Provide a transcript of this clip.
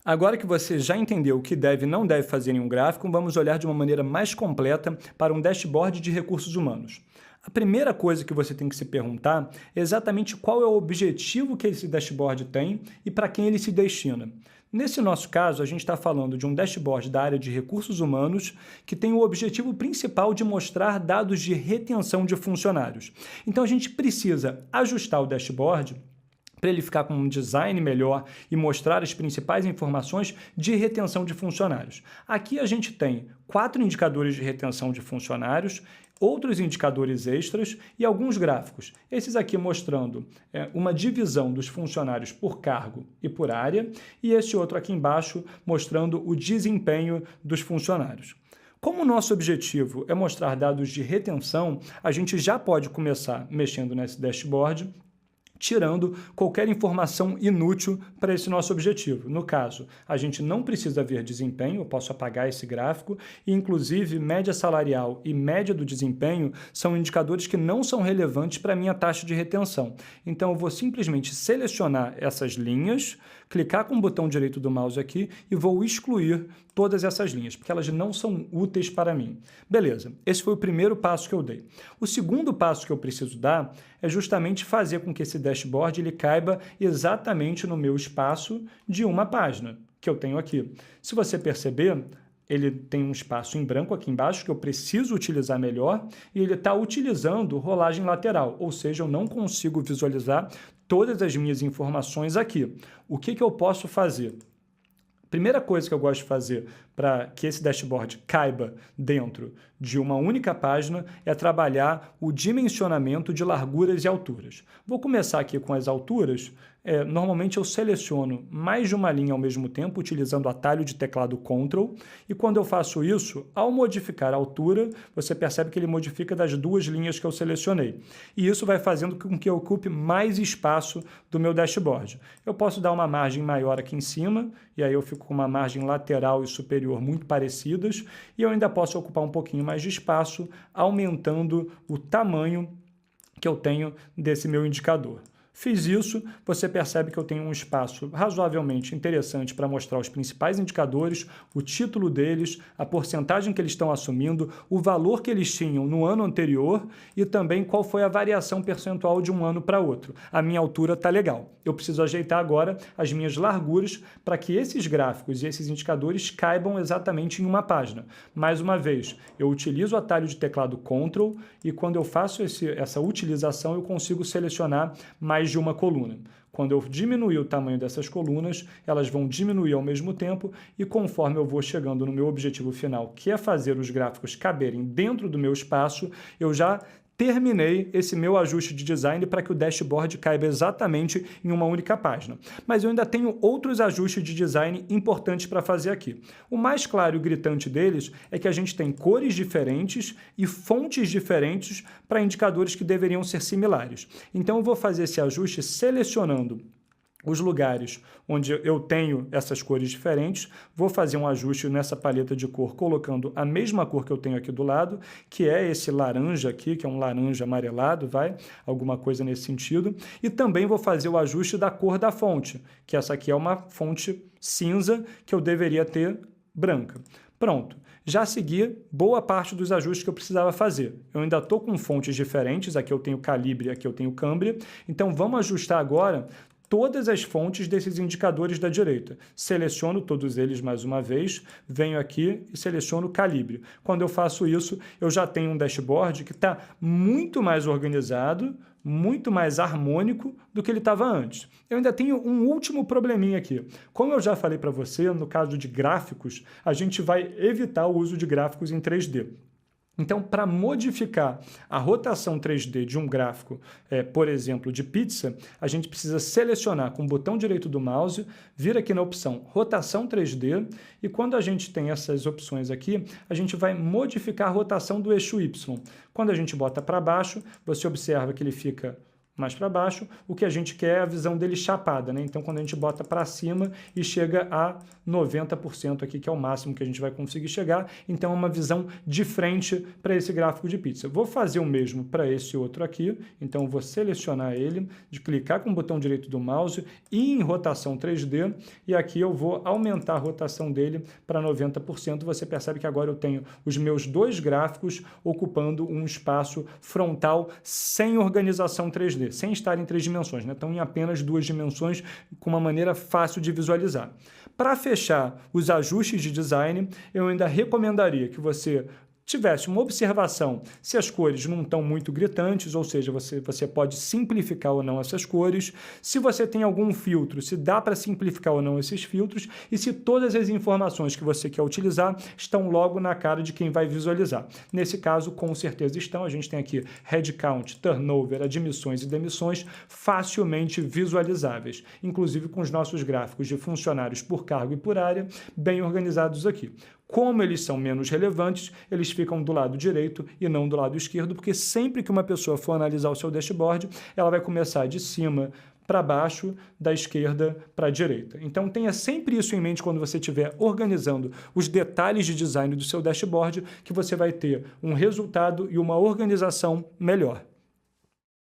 Agora que você já entendeu o que deve e não deve fazer em um gráfico, vamos olhar de uma maneira mais completa para um dashboard de recursos humanos. A primeira coisa que você tem que se perguntar é exatamente qual é o objetivo que esse dashboard tem e para quem ele se destina. Nesse nosso caso, a gente está falando de um dashboard da área de recursos humanos que tem o objetivo principal de mostrar dados de retenção de funcionários. Então, a gente precisa ajustar o dashboard para ele ficar com um design melhor e mostrar as principais informações de retenção de funcionários. Aqui a gente tem 4 indicadores de retenção de funcionários, outros indicadores extras e alguns gráficos. Esses aqui mostrando uma divisão dos funcionários por cargo e por área, e esse outro aqui embaixo mostrando o desempenho dos funcionários. Como o nosso objetivo é mostrar dados de retenção, a gente já pode começar mexendo nesse dashboard, tirando qualquer informação inútil para esse nosso objetivo. No caso, a gente não precisa ver desempenho, eu posso apagar esse gráfico, e inclusive média salarial e média do desempenho são indicadores que não são relevantes para a minha taxa de retenção. Então, eu vou simplesmente selecionar essas linhas, clicar com o botão direito do mouse aqui e vou excluir todas essas linhas, porque elas não são úteis para mim. Beleza, esse foi o primeiro passo que eu dei. O segundo passo que eu preciso dar é justamente fazer com que esse dashboard ele caiba exatamente no meu espaço de uma página que eu tenho aqui. Se você perceber, ele tem um espaço em branco aqui embaixo que eu preciso utilizar melhor e ele está utilizando rolagem lateral, ou seja, eu não consigo visualizar todas as minhas informações aqui. O que eu posso fazer? Primeira coisa que eu gosto de fazer para que esse dashboard caiba dentro de uma única página é trabalhar o dimensionamento de larguras e alturas. Vou começar aqui com as alturas. Normalmente eu seleciono mais de uma linha ao mesmo tempo, utilizando o atalho de teclado Ctrl, e quando eu faço isso, ao modificar a altura, você percebe que ele modifica das 2 linhas que eu selecionei. E isso vai fazendo com que eu ocupe mais espaço do meu dashboard. Eu posso dar uma margem maior aqui em cima, e aí eu fico com uma margem lateral e superior muito parecidas, e eu ainda posso ocupar um pouquinho mais de espaço, aumentando o tamanho que eu tenho desse meu indicador. Fiz isso, você percebe que eu tenho um espaço razoavelmente interessante para mostrar os principais indicadores, o título deles, a porcentagem que eles estão assumindo, o valor que eles tinham no ano anterior e também qual foi a variação percentual de um ano para outro. A minha altura está legal. Eu preciso ajeitar agora as minhas larguras para que esses gráficos e esses indicadores caibam exatamente em uma página. Mais uma vez, eu utilizo o atalho de teclado Ctrl e quando eu faço essa utilização eu consigo selecionar mais de uma coluna. Quando eu diminuir o tamanho dessas colunas, elas vão diminuir ao mesmo tempo e conforme eu vou chegando no meu objetivo final, que é fazer os gráficos caberem dentro do meu espaço, eu já terminei esse meu ajuste de design para que o dashboard caiba exatamente em uma única página. Mas eu ainda tenho outros ajustes de design importantes para fazer aqui. O mais claro e gritante deles é que a gente tem cores diferentes e fontes diferentes para indicadores que deveriam ser similares. Então eu vou fazer esse ajuste selecionando os lugares onde eu tenho essas cores diferentes, vou fazer um ajuste nessa paleta de cor, colocando a mesma cor que eu tenho aqui do lado, que é esse laranja aqui, que é um laranja amarelado, alguma coisa nesse sentido, e também vou fazer o ajuste da cor da fonte, que essa aqui é uma fonte cinza, que eu deveria ter branca. Pronto, já segui boa parte dos ajustes que eu precisava fazer. Eu ainda estou com fontes diferentes, aqui eu tenho calibre, aqui eu tenho câmbria, então vamos ajustar agora todas as fontes desses indicadores da direita. Seleciono todos eles mais uma vez, venho aqui e seleciono o calibre. Quando eu faço isso, eu já tenho um dashboard que está muito mais organizado, muito mais harmônico do que ele estava antes. Eu ainda tenho um último probleminha aqui. Como eu já falei para você, no caso de gráficos, a gente vai evitar o uso de gráficos em 3D. Então, para modificar a rotação 3D de um gráfico, por exemplo, de pizza, a gente precisa selecionar com o botão direito do mouse, vir aqui na opção Rotação 3D, e quando a gente tem essas opções aqui, a gente vai modificar a rotação do eixo Y. Quando a gente bota para baixo, você observa que ele fica mais para baixo, o que a gente quer é a visão dele chapada, né? Então, quando a gente bota para cima e chega a 90% aqui, que é o máximo que a gente vai conseguir chegar, então é uma visão de frente para esse gráfico de pizza. Vou fazer o mesmo para esse outro aqui, então vou selecionar ele, de clicar com o botão direito do mouse e em rotação 3D, e aqui eu vou aumentar a rotação dele para 90%. Você percebe que agora eu tenho os meus dois gráficos ocupando um espaço frontal sem organização 3D, sem estar em 3 dimensões, né? Então em apenas 2 dimensões, com uma maneira fácil de visualizar. Para fechar os ajustes de design, eu ainda recomendaria que você tivesse uma observação se as cores não estão muito gritantes, ou seja, você pode simplificar ou não essas cores, se você tem algum filtro, se dá para simplificar ou não esses filtros, e se todas as informações que você quer utilizar estão logo na cara de quem vai visualizar. Nesse caso, com certeza estão. A gente tem aqui headcount, turnover, admissões e demissões facilmente visualizáveis, inclusive com os nossos gráficos de funcionários por cargo e por área bem organizados aqui. Como eles são menos relevantes, eles ficam do lado direito e não do lado esquerdo, porque sempre que uma pessoa for analisar o seu dashboard, ela vai começar de cima para baixo, da esquerda para a direita. Então tenha sempre isso em mente quando você estiver organizando os detalhes de design do seu dashboard, que você vai ter um resultado e uma organização melhor.